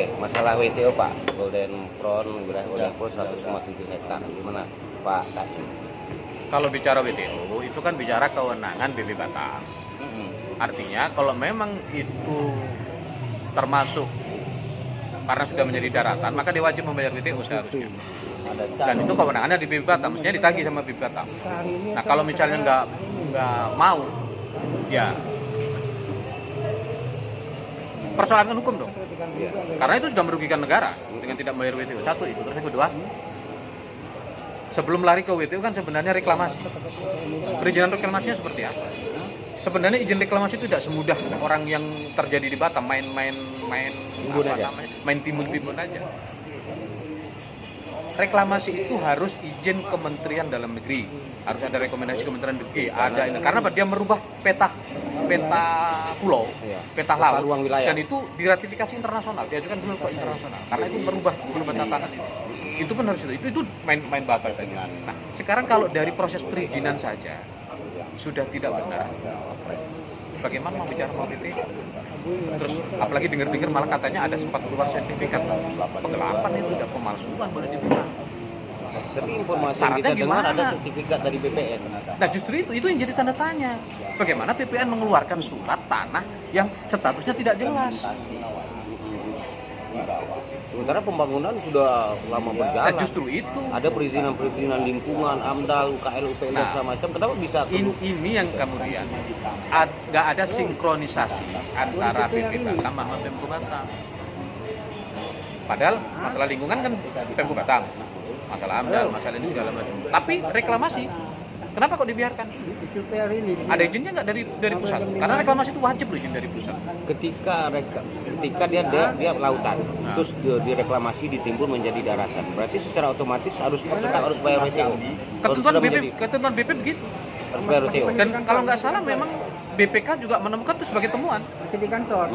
Oke, masalah WTO Pak, Golden Prawn, Golden Prawn 1,7 hektar, gimana Pak Taim? Kalau bicara WTO itu kan bicara kewenangan BP Batam. Artinya kalau memang itu termasuk karena sudah menjadi daratan, maka dia wajib membayar WTO seharusnya. Dan itu kewenangannya di BP Batam, mestinya ditagih sama BP Batam. Nah kalau misalnya nggak mau, ya persoalan hukum dong. Karena itu sudah merugikan negara dengan tidak membayar WTO. Satu itu, terus yang kedua, sebelum lari ke WTO kan sebenarnya reklamasi. Perizinan reklamasinya seperti apa? Sebenarnya izin reklamasi itu tidak semudah orang yang terjadi di Batam main timbun aja. Reklamasi itu harus izin Kementerian Dalam Negeri, harus ada rekomendasi Kementerian Negeri, ada ini karena dia merubah peta pulau, peta laut, ruang wilayah. dan itu diratifikasi internasional, diajukan dulu ke internasional, karena itu merubah tatanan itu pun harus itu main batal. Nah sekarang kalau dari proses perizinan saja sudah tidak benar, bagaimana mau bicara mau WTO? Terus apalagi dengar-dengar malah katanya ada sempat keluar sertifikat penggelapan, itu udah pemalsuan boleh dibilang. Tapi informasi yang kita dengar ada sertifikat dari BPN. Nah justru itu yang jadi tanda tanya. Bagaimana BPN mengeluarkan surat tanah yang statusnya tidak jelas? Sementara pembangunan sudah lama berjalan. Nah justru itu. Ada perizinan lingkungan, AMDAL, UKL, UPL dan segala macam. Kenapa bisa ini yang kemudian nggak ada sinkronisasi antara BP Batam sama Pemko Batam. Padahal masalah lingkungan kan Pemko Batam, masalah AMDAL, masalah ini segala macam. Tapi reklamasi, kenapa kok dibiarkan? Ada izinnya nggak dari pusat? Karena reklamasi itu wajib loh izin dari pusat. Ketika dia lautan, terus direklamasi ditimbun menjadi daratan. Berarti secara otomatis tetap harus bayar WTO. Ketentuan BP begitu. Harus bayar WTO. Dan kalau nggak salah memang BPK juga menemukan itu sebagai temuan. di kantor.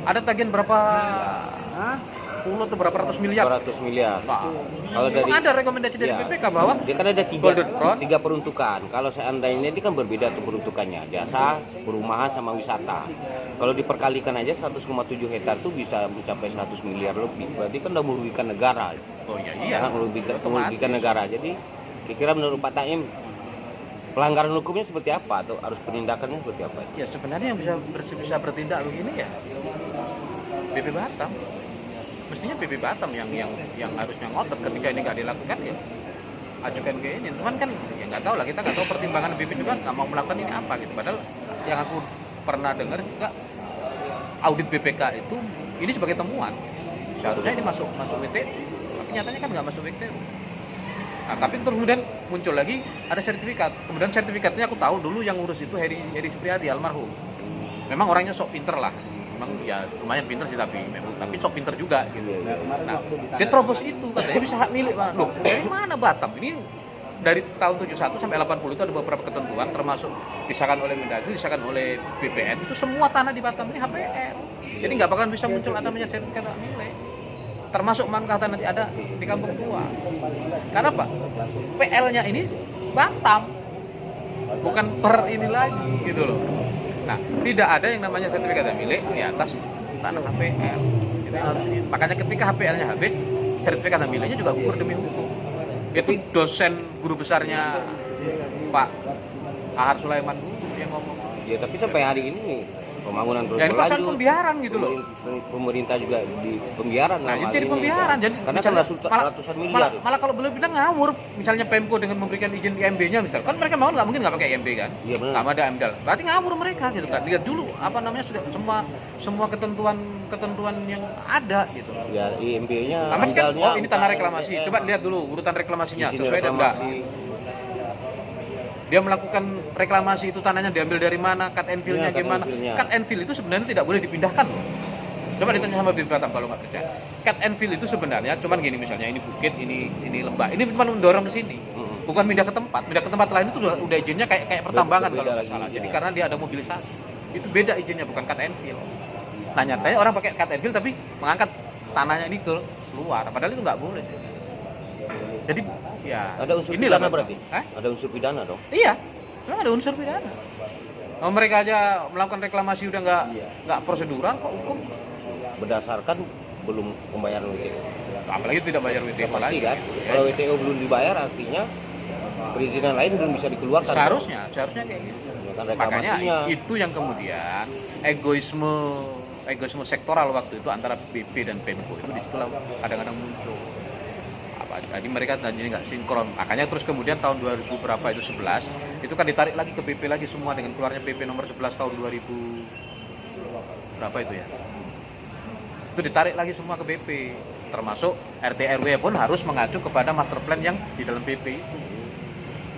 Ada tagihan berapa puluh atau berapa ratus miliar. 200 miliar. Nah, Kalau dari ada rekomendasi dari BPK bahwa dia kan ada Golden Prawn, tiga peruntukan. Kalau seandainya ini kan berbeda tuh peruntukannya, jasa, perumahan sama wisata. Kalau diperkalikan aja 1,7 hektar tuh bisa mencapai 100 miliar lebih. Berarti kan udah merugikan negara. oh iya, Merugikan negara. Jadi kira-kira menurut Pak Taim pelanggaran hukumnya seperti apa atau harus penindakannya seperti apa? ya sebenarnya yang bisa bertindak begini ya BP Batam. Mestinya BP Batam yang harusnya ngotot ketika ini nggak dilakukan ya ajukan ke ini. Cuman kan ya nggak tahu lah, kita nggak tahu pertimbangan BP juga nggak mau melakukan ini apa gitu. Padahal yang aku pernah dengar juga audit BPK itu ini sebagai temuan. Seharusnya ini masuk WTO, tapi nyatanya kan nggak masuk WTO. Nah, tapi kemudian muncul lagi ada sertifikat. Kemudian sertifikatnya aku tahu dulu yang ngurus itu Heri Supriyadi almarhum. Memang orangnya sok pinter lah. Memang ya lumayan pinter sih tapi sok pinter juga gitu. Nah, dia terobos itu katanya bisa hak milik. Loh, dari mana Batam? Ini dari tahun 71 sampai 80 itu ada beberapa ketentuan termasuk disahkan oleh Mendagri, disahkan oleh BPN, itu semua tanah di Batam ini HPL. Jadi nggak bakalan bisa muncul namanya sertifikat hak milik. Termasuk manfaat nanti ada di Kampung Tua. Karena apa? PL-nya ini Batam, bukan per ini lagi gitu loh. Nah, tidak ada yang namanya sertifikat milik di atas tanah HPL. Itu harus makanya ketika HPL-nya habis, sertifikat miliknya juga gugur demi hukum. Itu dosen guru besarnya Pak Ahar Sulaiman dulu yang ngomong. Ya tapi sampai hari ini pembangunan terus ya, ini pasal berlanjut. pembiaran gitu loh. Pemerintah juga di pembiaran. Nah, jadi pembiaran. Jadi karena kan ratusan miliar. Malah kalau belum bilang ngawur. Misalnya Pemko dengan memberikan izin IMB-nya misal. Kan mereka mau nggak mungkin nggak pakai IMB kan? Iya benar. Nggak ada AMDAL. Berarti ngawur mereka gitu kan. Lihat dulu apa namanya semua ketentuan yang ada gitu. Ya IMB-nya. Kan, ini tanah reklamasi. Coba lihat dulu urutan reklamasinya sesuai dan enggak. Dia melakukan reklamasi itu tanahnya diambil dari mana, cut and fill-nya gimana. Cut and fill itu sebenarnya tidak boleh dipindahkan loh. Coba ditanya sama BP Batam kalau nggak percaya. Cut and fill itu sebenarnya cuman gini, misalnya ini bukit, ini lembah. Ini cuma mendorong ke sini. Bukan pindah ke tempat. Pindah ke tempat lain itu udah izinnya kayak pertambangan kalau nggak salah. Jadi karena dia ada mobilisasi. Itu beda izinnya, bukan cut and fill. Nah nyatanya orang pakai cut and fill tapi mengangkat tanahnya ini ke luar. Padahal itu nggak boleh. Jadi ya ada unsur pidana berarti? Ada unsur pidana dong? Iya, memang ada unsur pidana. Mereka aja melakukan reklamasi udah nggak prosedural kok hukum. Berdasarkan belum pembayaran WTO. Apalagi tidak bayar WTO Ya pasti lagi. kan. Ya, Kalau WTO belum dibayar artinya perizinan lain belum bisa dikeluarkan. seharusnya kayak gitu. Ya kan, Makanya reklamasinya. itu yang kemudian egoisme sektoral waktu itu antara BP dan Pemko itu disitulah kadang-kadang muncul. Jadi mereka jadi nggak sinkron. Makanya terus kemudian tahun 2000 berapa itu 11 itu kan ditarik lagi ke BP lagi semua dengan keluarnya PP nomor 11 tahun 2000 berapa itu ya. Itu ditarik lagi semua ke BP, termasuk RT RW pun harus mengacu kepada master plan yang di dalam BP itu.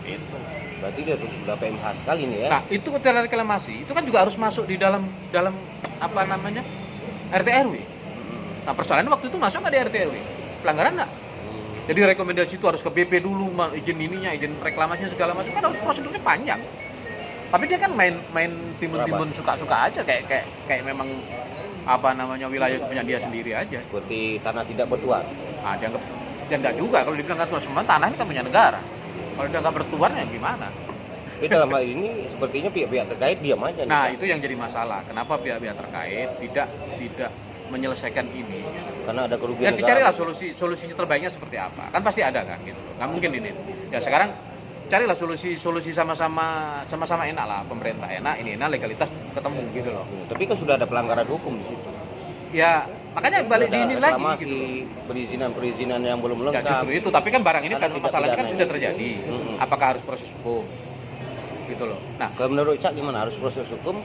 Itu. Berarti dia udah PMH sekali nih ya. Nah, itu ketika reklamasi, itu kan juga harus masuk di dalam apa namanya? RT RW. Nah, persoalannya waktu itu masuk nggak di RT RW? Pelanggaran nggak? Jadi rekomendasi itu harus ke BP dulu, izin ininya, izin reklamasinya segala macam, kan harus prosedurnya panjang. Tapi dia kan main timbun-timbun suka-suka aja, kayak memang apa namanya wilayah itu punya dia sendiri aja. Seperti tanah tidak bertuan. Nah, dianggap dan enggak juga kalau dibilang bertuan, semua tanah ini kan punya negara. Kalau dia nggak bertuan ya gimana? Tapi dalam hal ini sepertinya pihak-pihak terkait diam aja. Nah, nih, itu yang jadi masalah. Kenapa pihak-pihak terkait tidak menyelesaikan ini? karena ada kerugian. Ya dicarilah solusinya terbaiknya seperti apa. Kan pasti ada kan gitu loh. Nggak mungkin ini. Ya sekarang carilah solusi sama-sama enak lah. Pemerintah enak, ini enak, legalitas ketemu gitu loh. Tapi kan sudah ada pelanggaran hukum di situ. Ya makanya balik di Ada ini lagi reklamasi, gitu. perizinan yang belum Ya lengkap. justru itu. Tapi kan barang ini Ada kan tindak masalahnya kan pidana sudah ini. terjadi. Apakah harus proses hukum? Gitu loh. Nah, Kalau menurut Cak gimana, harus proses hukum?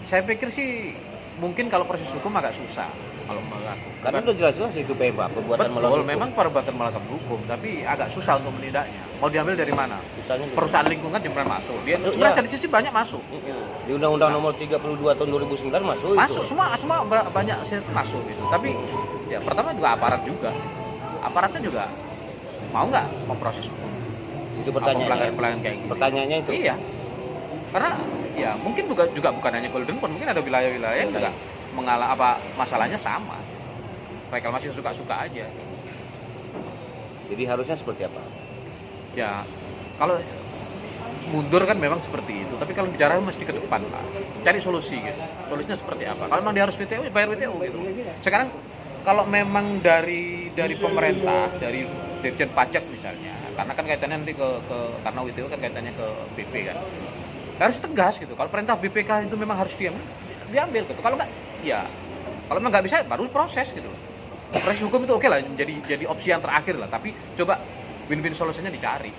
saya pikir sih mungkin kalau proses hukum agak susah kalau menurut aku. Karena udah jelas-jelas itu PMH, perbuatan melawan Betul, hukum. memang perbuatan melakukan hukum, tapi agak susah untuk menindaknya. Mau diambil dari mana? Susahnya di Perusahaan lingkungan jempuran masuk. Dia Masuk, sebenarnya ya. dari sisi banyak masuk. Di Undang-Undang Nomor 32 tahun 2009 masuk itu. Masuk semua banyak sisi masuk gitu. Tapi ya pertama juga aparat juga. Aparatnya juga mau nggak memproses hukum? Itu pertanyaannya. Pelanggaran kayak gitu. Pertanyaannya itu. Iya. Karena ya mungkin juga bukan hanya Golden Pond, mungkin ada wilayah-wilayah yang juga masalahnya sama. Reklamasi suka-suka aja. Jadi harusnya seperti apa? Ya kalau mundur kan memang seperti itu, tapi kalau bicara mesti ke depan lah, cari solusi gitu. Solusinya seperti apa? Kalau memang dia harus WTO, bayar WTO gitu. Sekarang kalau memang dari pemerintah, dari Dirjen Pajak misalnya, karena kan kaitannya nanti karena WTO kan kaitannya ke BP kan, harus tegas gitu. Kalau perintah BPK itu memang harus diambil gitu. Kalau nggak, ya kalau memang nggak bisa baru proses gitu. Proses hukum itu oke lah, jadi opsi yang terakhir lah. Tapi coba win-win solusinya dicari.